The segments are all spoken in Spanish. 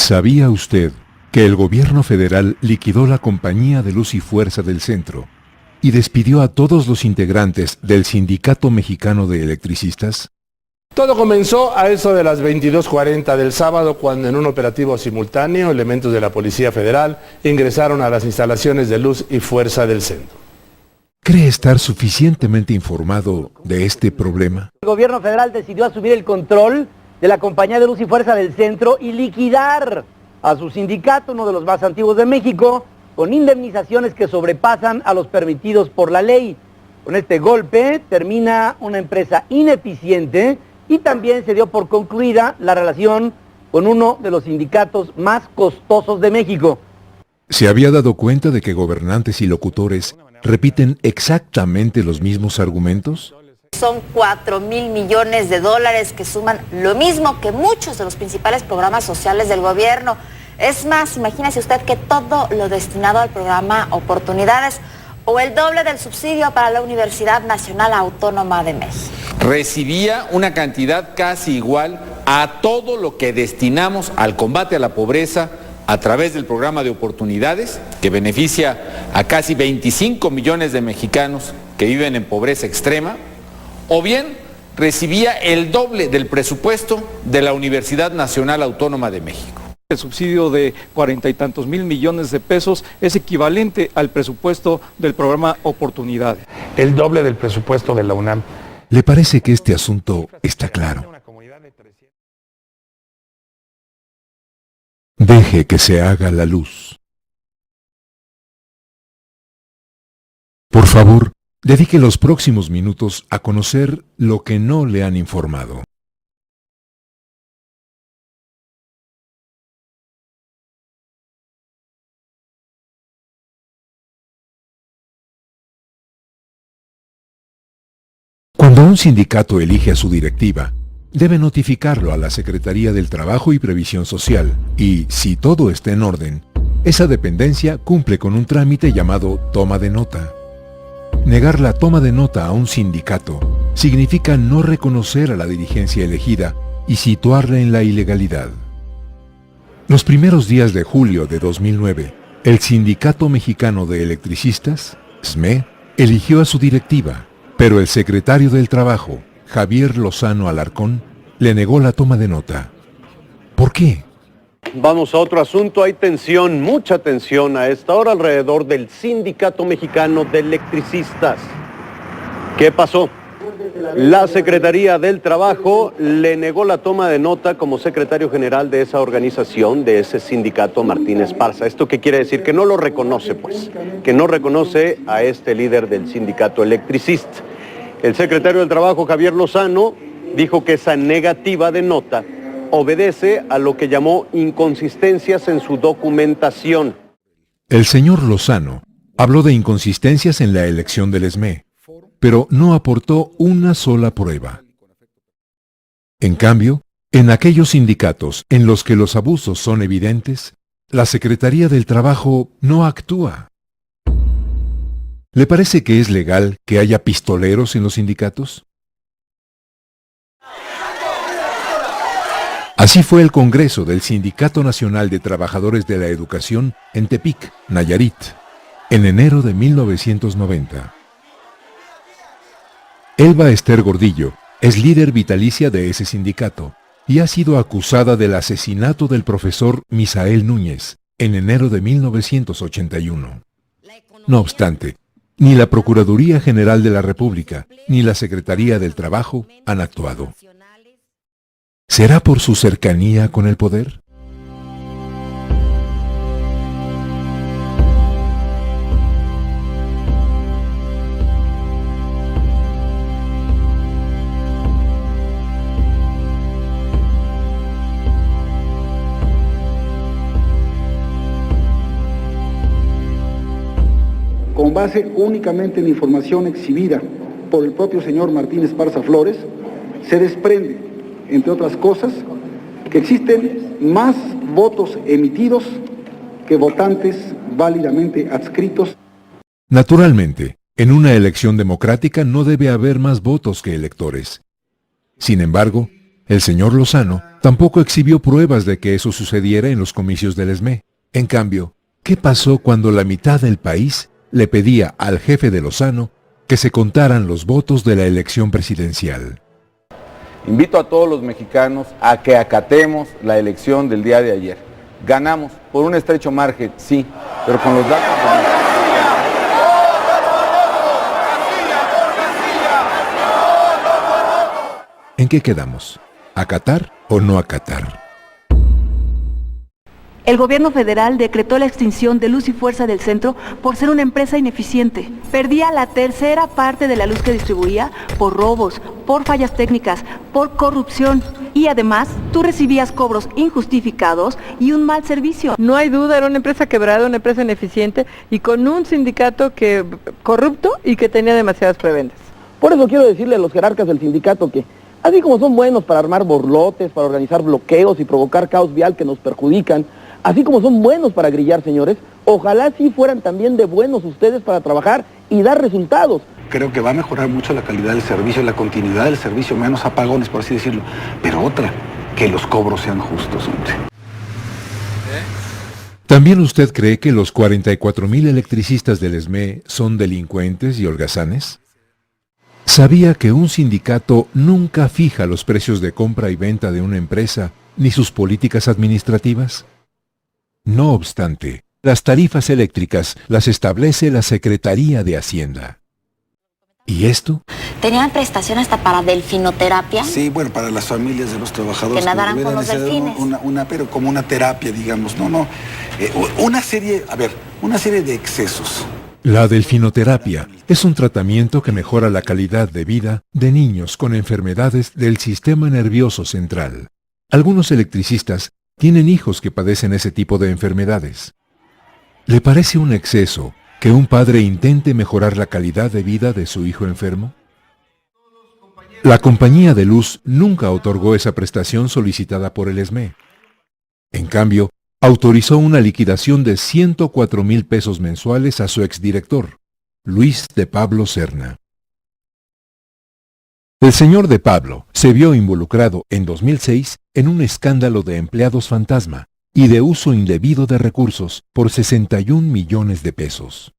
¿Sabía usted que el gobierno federal liquidó la Compañía de Luz y Fuerza del Centro y despidió a todos los integrantes del Sindicato Mexicano de Electricistas? Todo comenzó a eso de las 22:40 del sábado, cuando en un operativo simultáneo elementos de la Policía Federal ingresaron a las instalaciones de Luz y Fuerza del Centro. ¿Cree estar suficientemente informado de este problema? El gobierno federal decidió asumir el control de la Compañía de Luz y Fuerza del Centro y liquidar a su sindicato, uno de los más antiguos de México, con indemnizaciones que sobrepasan a los permitidos por la ley. Con este golpe termina una empresa ineficiente y también se dio por concluida la relación con uno de los sindicatos más costosos de México. ¿Se había dado cuenta de que gobernantes y locutores repiten exactamente los mismos argumentos? Son 4,000 millones de dólares que suman lo mismo que muchos de los principales programas sociales del gobierno. Es más, imagínese usted que todo lo destinado al programa Oportunidades o el doble del subsidio para la Universidad Nacional Autónoma de México. Recibía una cantidad casi igual a todo lo que destinamos al combate a la pobreza a través del programa de Oportunidades, que beneficia a casi 25 millones de mexicanos que viven en pobreza extrema, o bien recibía el doble del presupuesto de la Universidad Nacional Autónoma de México. El subsidio de 40 y tantos mil millones de pesos es equivalente al presupuesto del programa Oportunidades. El doble del presupuesto de la UNAM. ¿Le parece que este asunto está claro? Deje que se haga la luz. Por favor, dedique los próximos minutos a conocer lo que no le han informado. Cuando un sindicato elige a su directiva, debe notificarlo a la Secretaría del Trabajo y Previsión Social y, si todo está en orden, esa dependencia cumple con un trámite llamado toma de nota. Negar la toma de nota a un sindicato significa no reconocer a la dirigencia elegida y situarla en la ilegalidad. Los primeros días de julio de 2009, el Sindicato Mexicano de Electricistas, SME, eligió a su directiva, pero el secretario del Trabajo, Javier Lozano Alarcón, le negó la toma de nota. ¿Por qué? Vamos a otro asunto. Hay tensión, mucha tensión a esta hora alrededor del Sindicato Mexicano de Electricistas. ¿Qué pasó? La Secretaría del Trabajo le negó la toma de nota como secretario general de esa organización, de ese sindicato, Martín Esparza. ¿Esto qué quiere decir? Que no lo reconoce, pues, que no reconoce a este líder del sindicato electricista. El secretario del Trabajo, Javier Lozano, dijo que esa negativa de nota obedece a lo que llamó inconsistencias en su documentación. El señor Lozano habló de inconsistencias en la elección del SME, pero no aportó una sola prueba. En cambio, en aquellos sindicatos en los que los abusos son evidentes, la Secretaría del Trabajo no actúa. ¿Le parece que es legal que haya pistoleros en los sindicatos? Así fue el Congreso del Sindicato Nacional de Trabajadores de la Educación en Tepic, Nayarit, en enero de 1990. Elba Ester Gordillo es líder vitalicia de ese sindicato y ha sido acusada del asesinato del profesor Misael Núñez en enero de 1981. No obstante, ni la Procuraduría General de la República ni la Secretaría del Trabajo han actuado. ¿Será por su cercanía con el poder? Con base únicamente en la información exhibida por el propio señor Martín Esparza Flores, se desprende, entre otras cosas, que existen más votos emitidos que votantes válidamente adscritos. Naturalmente, en una elección democrática no debe haber más votos que electores. Sin embargo, El señor Lozano tampoco exhibió pruebas de que eso sucediera en los comicios del ESME. En cambio, ¿qué pasó cuando la mitad del país le pedía al jefe de Lozano que se contaran los votos de la elección presidencial? Invito a todos los mexicanos a que acatemos la elección del día de ayer. Ganamos por un estrecho margen, sí, pero con los datos... ¿En qué quedamos? ¿Acatar o no acatar? El gobierno federal decretó la extinción de Luz y Fuerza del Centro por ser una empresa ineficiente. Perdía la tercera parte de la luz que distribuía por robos, por fallas técnicas, por corrupción. Y además, tú recibías cobros injustificados y un mal servicio. No hay duda, era una empresa quebrada, una empresa ineficiente y con un sindicato corrupto y que tenía demasiadas prebendas. Por eso quiero decirle a los jerarcas del sindicato que, así como son buenos para armar borlotes, para organizar bloqueos y provocar caos vial que nos perjudican, así como son buenos para grillar, señores, ojalá sí fueran también de buenos ustedes para trabajar y dar resultados. Creo que va a mejorar mucho la calidad del servicio, la continuidad del servicio, menos apagones, por así decirlo. Pero otra, que los cobros sean justos, hombre. ¿También usted cree que los 44,000 electricistas del ESME son delincuentes y holgazanes? ¿Sabía que un sindicato nunca fija los precios de compra y venta de una empresa, ni sus políticas administrativas? No obstante, las tarifas eléctricas las establece la Secretaría de Hacienda. ¿Y esto? ¿Tenían prestación hasta para delfinoterapia? Sí, bueno, para las familias de los trabajadores. Que nadaran con los delfines. Pero como una terapia, digamos. Una serie de excesos. La delfinoterapia es un tratamiento que mejora la calidad de vida de niños con enfermedades del sistema nervioso central. Algunos electricistas tienen hijos que padecen ese tipo de enfermedades. ¿Le parece un exceso que un padre intente mejorar la calidad de vida de su hijo enfermo? La compañía de luz nunca otorgó esa prestación solicitada por el ESME. En cambio, autorizó una liquidación de 104,000 pesos mensuales a su exdirector, Luis de Pablo Serna. El señor de Pablo se vio involucrado en 2006 en un escándalo de empleados fantasma y de uso indebido de recursos por 61 millones de pesos.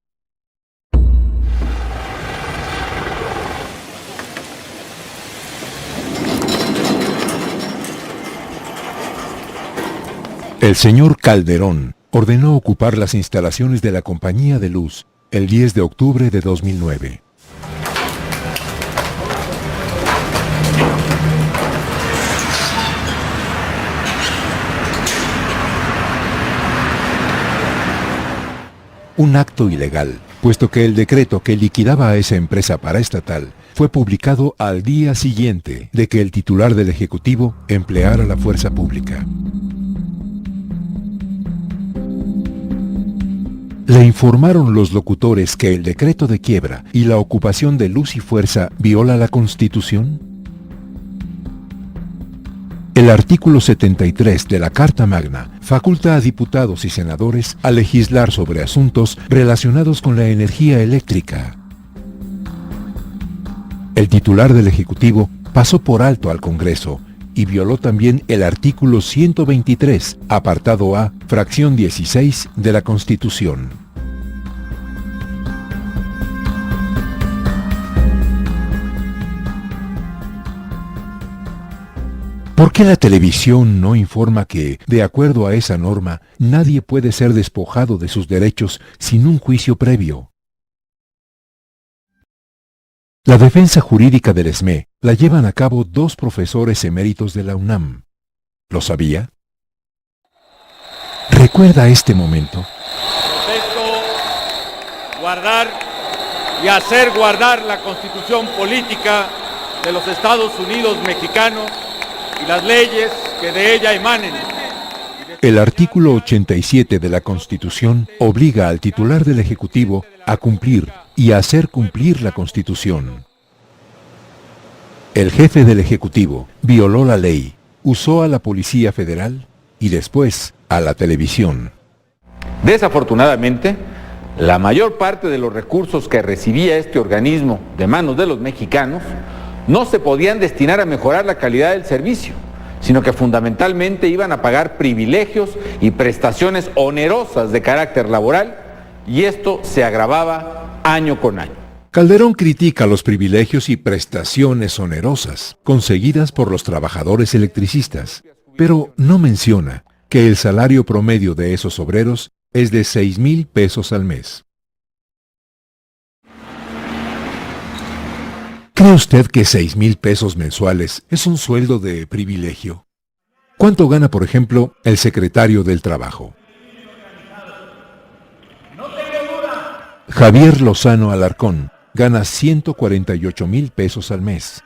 El señor Calderón ordenó ocupar las instalaciones de la compañía de luz el 10 de octubre de 2009. Un acto ilegal, puesto que el decreto que liquidaba a esa empresa paraestatal fue publicado al día siguiente de que el titular del Ejecutivo empleara la fuerza pública. ¿Le informaron los locutores que el decreto de quiebra y la ocupación de Luz y Fuerza viola la Constitución? El artículo 73 de la Carta Magna faculta a diputados y senadores a legislar sobre asuntos relacionados con la energía eléctrica. El titular del Ejecutivo pasó por alto al Congreso y violó también el artículo 123, apartado A, fracción 16 de la Constitución. ¿Por qué la televisión no informa que, de acuerdo a esa norma, nadie puede ser despojado de sus derechos sin un juicio previo? La defensa jurídica del ESME la llevan a cabo 2 profesores eméritos de la UNAM. ¿Lo sabía? ¿Recuerda este momento? Protesto guardar y hacer guardar la Constitución política de los Estados Unidos mexicanos y las leyes que de ella emanen. El artículo 87 de la Constitución obliga al titular del Ejecutivo a cumplir y a hacer cumplir la Constitución. El jefe del Ejecutivo violó la ley, usó a la Policía Federal y después a la televisión. Desafortunadamente, la mayor parte de los recursos que recibía este organismo de manos de los mexicanos no se podían destinar a mejorar la calidad del servicio. sino que fundamentalmente iban a pagar privilegios y prestaciones onerosas de carácter laboral, y esto se agravaba año con año. Calderón critica los privilegios y prestaciones onerosas conseguidas por los trabajadores electricistas, pero no menciona que el salario promedio de esos obreros es de 6,000 pesos al mes. ¿Cree usted que 6,000 pesos mensuales es un sueldo de privilegio? ¿Cuánto gana, por ejemplo, el secretario del Trabajo? Javier Lozano Alarcón gana 148,000 pesos al mes.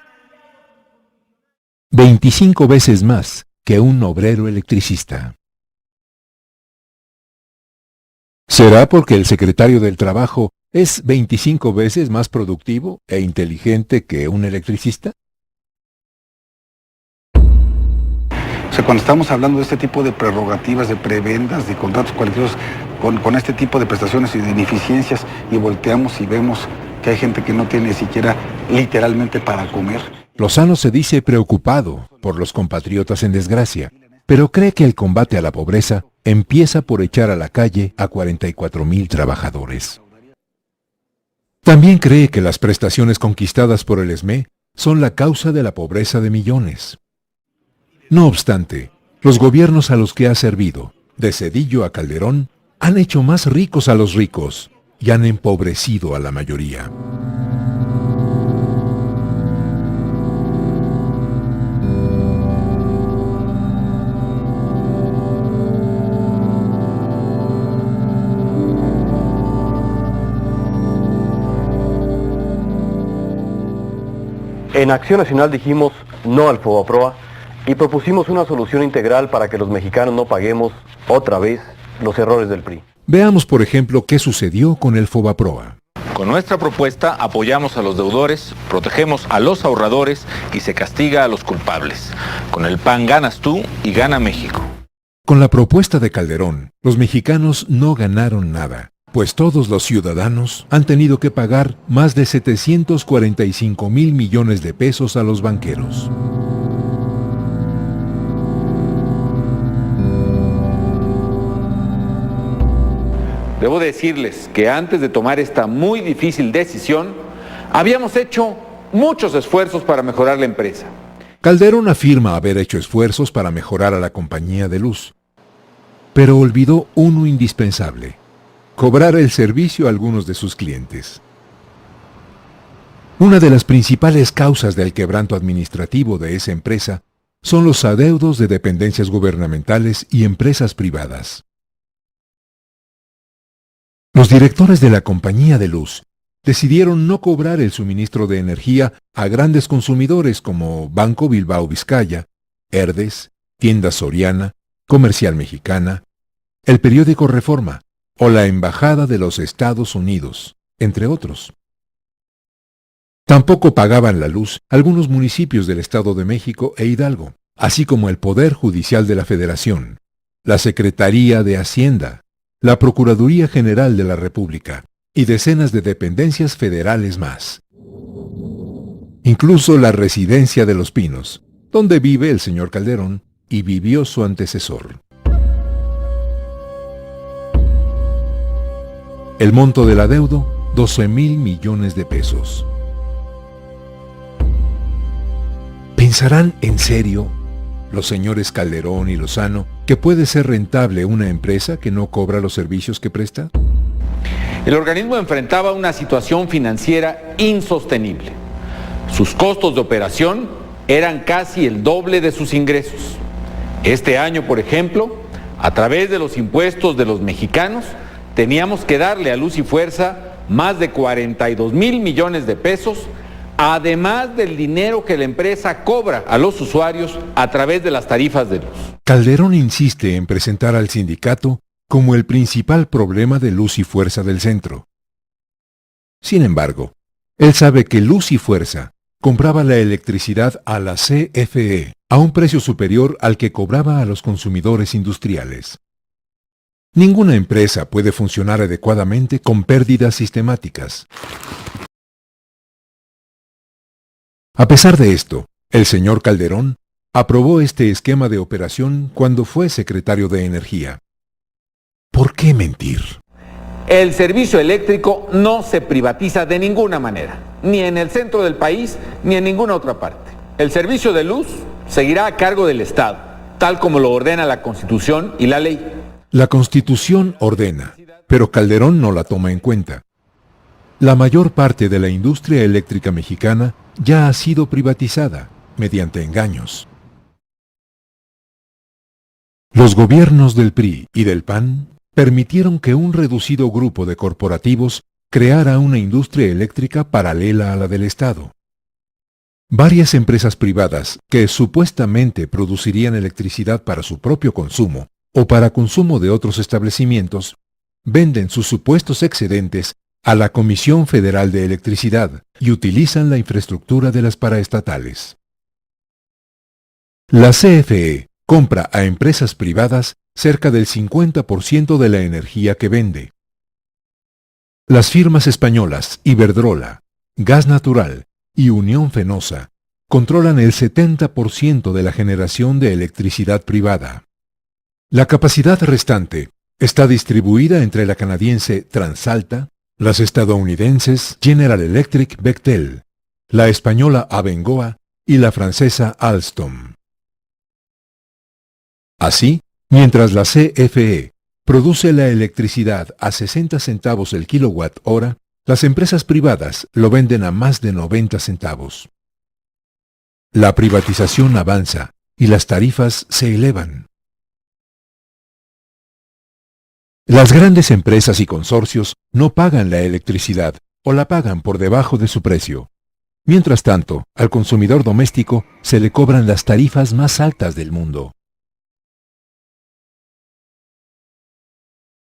25 veces más que un obrero electricista. ¿Será porque el secretario del Trabajo es 25 veces más productivo e inteligente que un electricista? O sea, cuando estamos hablando de este tipo de prerrogativas, de prebendas, de contratos colectivos, con este tipo de prestaciones y de ineficiencias, y volteamos y vemos que hay gente que no tiene ni siquiera literalmente para comer. Lozano se dice preocupado por los compatriotas en desgracia, pero cree que el combate a la pobreza empieza por echar a la calle a 44,000 trabajadores. También cree que las prestaciones conquistadas por el SME son la causa de la pobreza de millones. No obstante, los gobiernos a los que ha servido, de Zedillo a Calderón, han hecho más ricos a los ricos y han empobrecido a la mayoría. En Acción Nacional dijimos no al Fobaproa y propusimos una solución integral para que los mexicanos no paguemos otra vez los errores del PRI. Veamos, por ejemplo, qué sucedió con el Fobaproa. Con nuestra propuesta apoyamos a los deudores, protegemos a los ahorradores y se castiga a los culpables. Con el PAN ganas tú y gana México. Con la propuesta de Calderón, los mexicanos no ganaron nada, pues todos los ciudadanos han tenido que pagar más de 745,000 millones de pesos a los banqueros. Debo decirles que antes de tomar esta muy difícil decisión, habíamos hecho muchos esfuerzos para mejorar la empresa. Calderón afirma haber hecho esfuerzos para mejorar a la compañía de luz, pero olvidó uno indispensable: cobrar el servicio a algunos de sus clientes. Una de las principales causas del quebranto administrativo de esa empresa son los adeudos de dependencias gubernamentales y empresas privadas. Los directores de la compañía de luz decidieron no cobrar el suministro de energía a grandes consumidores como Banco Bilbao Vizcaya, Herdes, Tiendas Soriana, Comercial Mexicana, el periódico Reforma o la Embajada de los Estados Unidos, entre otros. Tampoco pagaban la luz algunos municipios del Estado de México e Hidalgo, así como el Poder Judicial de la Federación, la Secretaría de Hacienda, la Procuraduría General de la República y decenas de dependencias federales más. Incluso la Residencia de los Pinos, donde vive el señor Calderón y vivió su antecesor. El monto del adeudo, 12,000 millones de pesos. ¿Pensarán en serio los señores Calderón y Lozano que puede ser rentable una empresa que no cobra los servicios que presta? El organismo enfrentaba una situación financiera insostenible. Sus costos de operación eran casi el doble de sus ingresos. Este año, por ejemplo, a través de los impuestos de los mexicanos, teníamos que darle a Luz y Fuerza más de 42,000 millones de pesos, además del dinero que la empresa cobra a los usuarios a través de las tarifas de luz. Calderón insiste en presentar al sindicato como el principal problema de Luz y Fuerza del Centro. Sin embargo, él sabe que Luz y Fuerza compraba la electricidad a la CFE a un precio superior al que cobraba a los consumidores industriales. Ninguna empresa puede funcionar adecuadamente con pérdidas sistemáticas. A pesar de esto, el señor Calderón aprobó este esquema de operación cuando fue secretario de Energía. ¿Por qué mentir? El servicio eléctrico no se privatiza de ninguna manera, ni en el centro del país, ni en ninguna otra parte. El servicio de luz seguirá a cargo del Estado, tal como lo ordena la Constitución y la ley. La Constitución ordena, pero Calderón no la toma en cuenta. La mayor parte de la industria eléctrica mexicana ya ha sido privatizada mediante engaños. Los gobiernos del PRI y del PAN permitieron que un reducido grupo de corporativos creara una industria eléctrica paralela a la del Estado. Varias empresas privadas que supuestamente producirían electricidad para su propio consumo o para consumo de otros establecimientos, venden sus supuestos excedentes a la Comisión Federal de Electricidad y utilizan la infraestructura de las paraestatales. La CFE compra a empresas privadas cerca del 50% de la energía que vende. Las firmas españolas Iberdrola, Gas Natural y Unión Fenosa controlan el 70% de la generación de electricidad privada. La capacidad restante está distribuida entre la canadiense TransAlta, las estadounidenses General Electric Bechtel, la española Abengoa y la francesa Alstom. Así, mientras la CFE produce la electricidad a 60 centavos el kilowatt hora, las empresas privadas lo venden a más de 90 centavos. La privatización avanza y las tarifas se elevan. Las grandes empresas y consorcios no pagan la electricidad o la pagan por debajo de su precio. Mientras tanto, al consumidor doméstico se le cobran las tarifas más altas del mundo.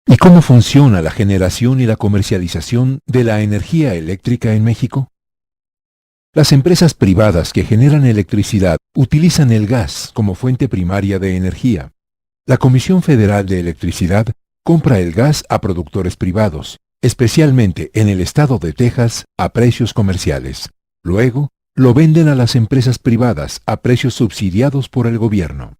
¿Y cómo funciona la generación y la comercialización de la energía eléctrica en México? Las empresas privadas que generan electricidad utilizan el gas como fuente primaria de energía. La Comisión Federal de Electricidad compra el gas a productores privados, especialmente en el estado de Texas, a precios comerciales. Luego, lo venden a las empresas privadas a precios subsidiados por el gobierno.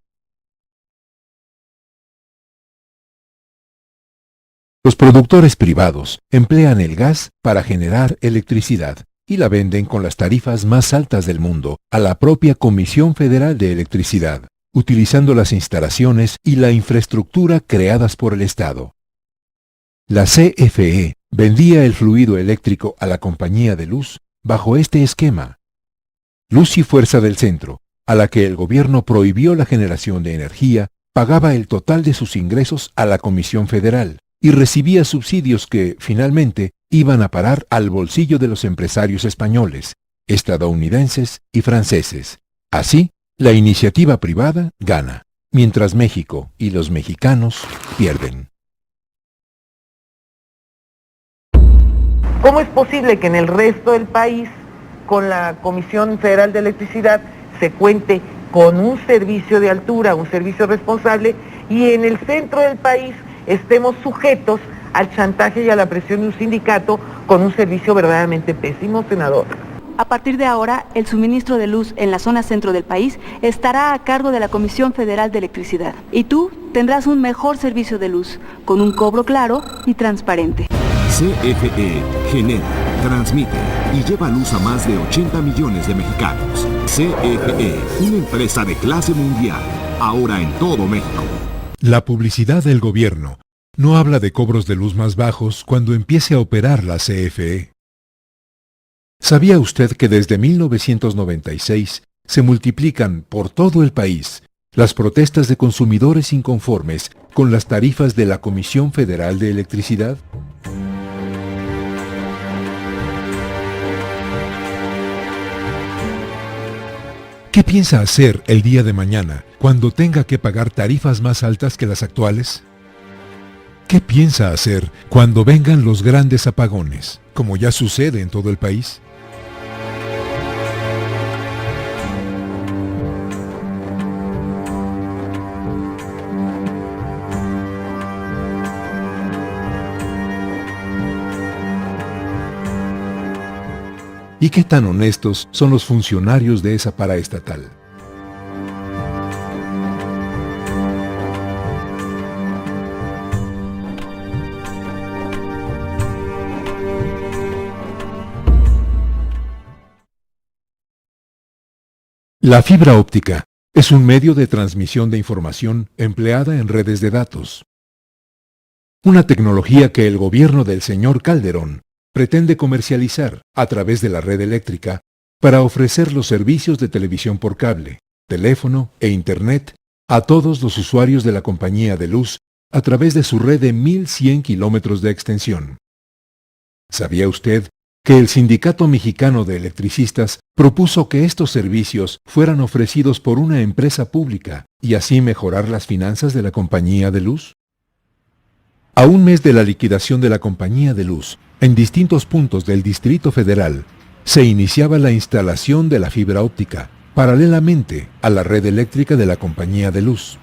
Los productores privados emplean el gas para generar electricidad y la venden con las tarifas más altas del mundo a la propia Comisión Federal de Electricidad, utilizando las instalaciones y la infraestructura creadas por el Estado. La CFE vendía el fluido eléctrico a la compañía de luz bajo este esquema. Luz y Fuerza del Centro, a la que el gobierno prohibió la generación de energía, pagaba el total de sus ingresos a la Comisión Federal y recibía subsidios que, finalmente, iban a parar al bolsillo de los empresarios españoles, estadounidenses y franceses. Así, la iniciativa privada gana, mientras México y los mexicanos pierden. ¿Cómo es posible que en el resto del país, con la Comisión Federal de Electricidad, se cuente con un servicio de altura, un servicio responsable, y en el centro del país estemos sujetos al chantaje y a la presión de un sindicato con un servicio verdaderamente pésimo, senador? A partir de ahora, el suministro de luz en la zona centro del país estará a cargo de la Comisión Federal de Electricidad. Y tú tendrás un mejor servicio de luz, con un cobro claro y transparente. CFE genera, transmite y lleva luz a más de 80 millones de mexicanos. CFE, una empresa de clase mundial, ahora en todo México. La publicidad del gobierno no habla de cobros de luz más bajos cuando empiece a operar la CFE. ¿Sabía usted que desde 1996 se multiplican por todo el país las protestas de consumidores inconformes con las tarifas de la Comisión Federal de Electricidad? ¿Qué piensa hacer el día de mañana cuando tenga que pagar tarifas más altas que las actuales? ¿Qué piensa hacer cuando vengan los grandes apagones, como ya sucede en todo el país? ¿Y qué tan honestos son los funcionarios de esa paraestatal? La fibra óptica es un medio de transmisión de información empleada en redes de datos. Una tecnología que el gobierno del señor Calderón pretende comercializar a través de la red eléctrica para ofrecer los servicios de televisión por cable, teléfono e Internet a todos los usuarios de la compañía de luz a través de su red de 1.100 kilómetros de extensión. ¿Sabía usted que el Sindicato Mexicano de Electricistas propuso que estos servicios fueran ofrecidos por una empresa pública y así mejorar las finanzas de la compañía de luz? A un mes de la liquidación de la compañía de luz, en distintos puntos del Distrito Federal, se iniciaba la instalación de la fibra óptica, paralelamente a la red eléctrica de la compañía de luz.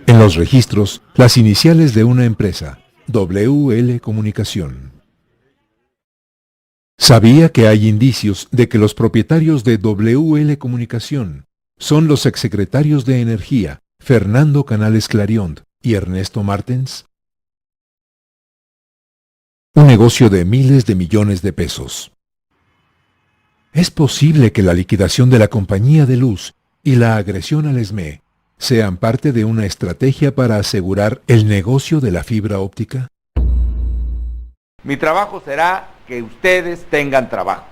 En los registros, las iniciales de una empresa, WL Comunicación. ¿Sabía que hay indicios de que los propietarios de WL Comunicación son los exsecretarios de Energía, Fernando Canales Clariont y Ernesto Martens? Un negocio de miles de millones de pesos. ¿Es posible que la liquidación de la compañía de luz y la agresión al SME sean parte de una estrategia para asegurar el negocio de la fibra óptica? Mi trabajo será que ustedes tengan trabajo,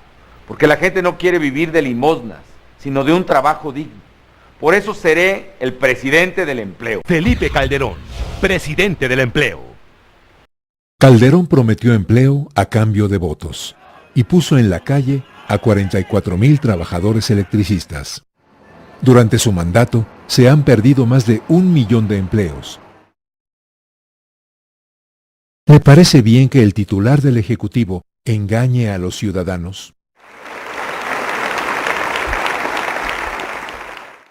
porque la gente no quiere vivir de limosnas, sino de un trabajo digno. Por eso seré el presidente del empleo. Felipe Calderón, presidente del empleo. Calderón prometió empleo a cambio de votos y puso en la calle a 44,000 trabajadores electricistas. Durante su mandato se han perdido más de 1 millón de empleos. ¿Le parece bien que el titular del Ejecutivo engañe a los ciudadanos?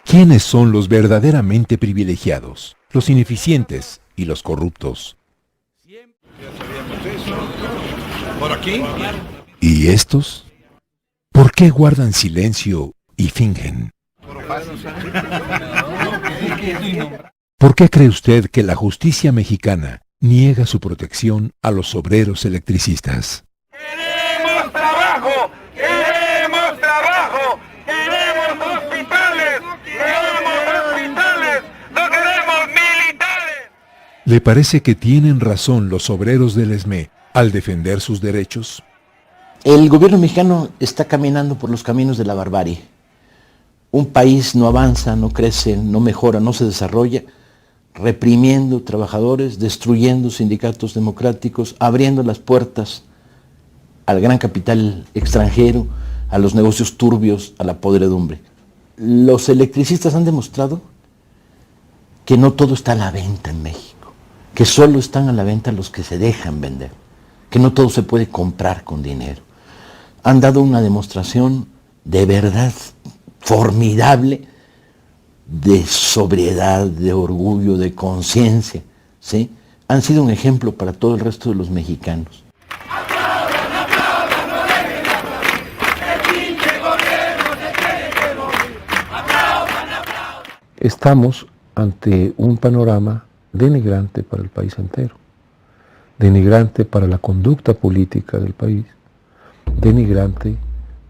¿Quiénes son los verdaderamente privilegiados, los ineficientes y los corruptos? ¿Por aquí? ¿Y estos? ¿Por qué guardan silencio y fingen? ¿Por qué cree usted que la justicia mexicana niega su protección a los obreros electricistas? ¡Queremos trabajo! ¡Queremos trabajo! ¡Queremos hospitales! ¡Queremos hospitales! ¡No queremos militares! ¿Le parece que tienen razón los obreros del SME al defender sus derechos? El gobierno mexicano está caminando por los caminos de la barbarie. Un país no avanza, no crece, no mejora, no se desarrolla, reprimiendo trabajadores, destruyendo sindicatos democráticos, abriendo las puertas al gran capital extranjero, a los negocios turbios, a la podredumbre. Los electricistas han demostrado que no todo está a la venta en México, que solo están a la venta los que se dejan vender, que no todo se puede comprar con dinero. Han dado una demostración de verdad formidable de sobriedad, de orgullo, de conciencia, ¿sí? Han sido un ejemplo para todo el resto de los mexicanos. Estamos ante un panorama denigrante para el país entero, denigrante para la conducta política del país, denigrante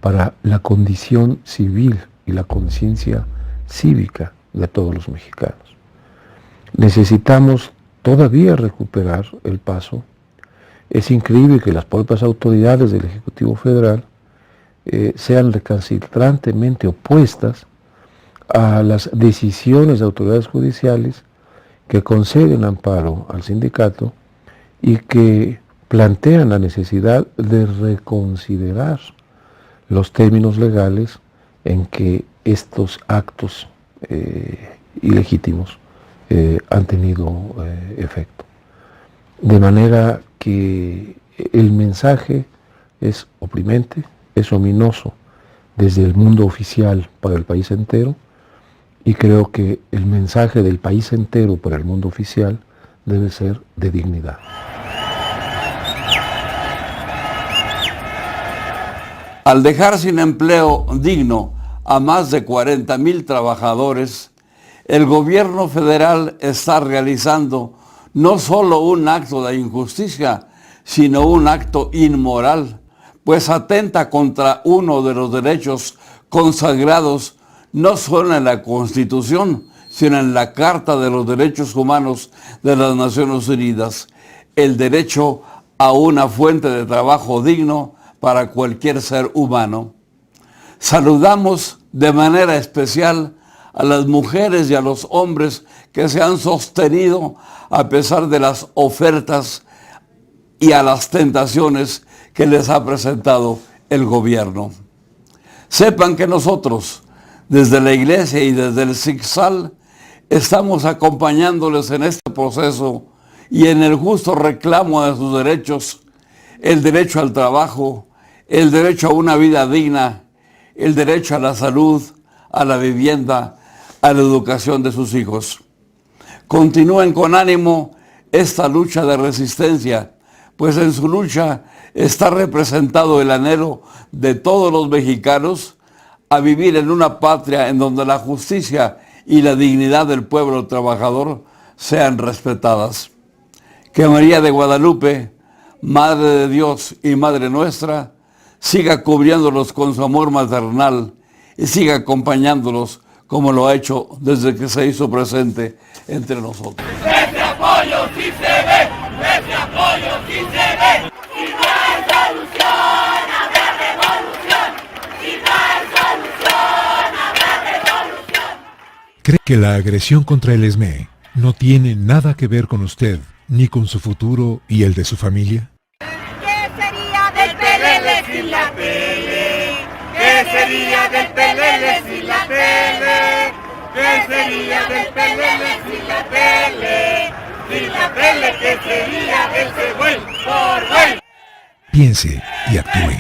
para la condición civil y la conciencia cívica de todos los mexicanos. Necesitamos todavía recuperar el paso. Es increíble que las propias autoridades del Ejecutivo Federal sean recalcitrantemente opuestas a las decisiones de autoridades judiciales que conceden amparo al sindicato y que plantean la necesidad de reconsiderar los términos legales en que estos actos ilegítimos han tenido efecto. De manera que el mensaje es oprimente, es ominoso desde el mundo oficial para el país entero, y creo que el mensaje del país entero para el mundo oficial debe ser de dignidad. Al dejar sin empleo digno a más de 40,000 trabajadores, el gobierno federal está realizando no solo un acto de injusticia, sino un acto inmoral, pues atenta contra uno de los derechos consagrados no solo en la Constitución, sino en la Carta de los Derechos Humanos de las Naciones Unidas, el derecho a una fuente de trabajo digno para cualquier ser humano. Saludamos de manera especial a las mujeres y a los hombres que se han sostenido a pesar de las ofertas y a las tentaciones que les ha presentado el gobierno. Sepan que nosotros, desde la Iglesia y desde el CICSAL, estamos acompañándoles en este proceso y en el justo reclamo de sus derechos, el derecho al trabajo, el derecho a una vida digna, el derecho a la salud, a la vivienda, a la educación de sus hijos. Continúen con ánimo esta lucha de resistencia, pues en su lucha está representado el anhelo de todos los mexicanos a vivir en una patria en donde la justicia y la dignidad del pueblo trabajador sean respetadas. Que María de Guadalupe, Madre de Dios y Madre nuestra, siga cubriéndolos con su amor maternal y siga acompañándolos como lo ha hecho desde que se hizo presente entre nosotros. Ese apoyo sí se ve, ese apoyo sí se ve. Si no hay solución, habrá revolución. Si no hay solución, habrá revolución. ¿Cree que la agresión contra el ESME no tiene nada que ver con usted, ni con su futuro y el de su familia? ¿Qué sería del PLL sin la tele? ¿Qué sería del PLL sin la tele? ¿Qué sería del PLL sin la tele? Sin la tele, ¿qué sería del Güey por Güey? Piense y actúe.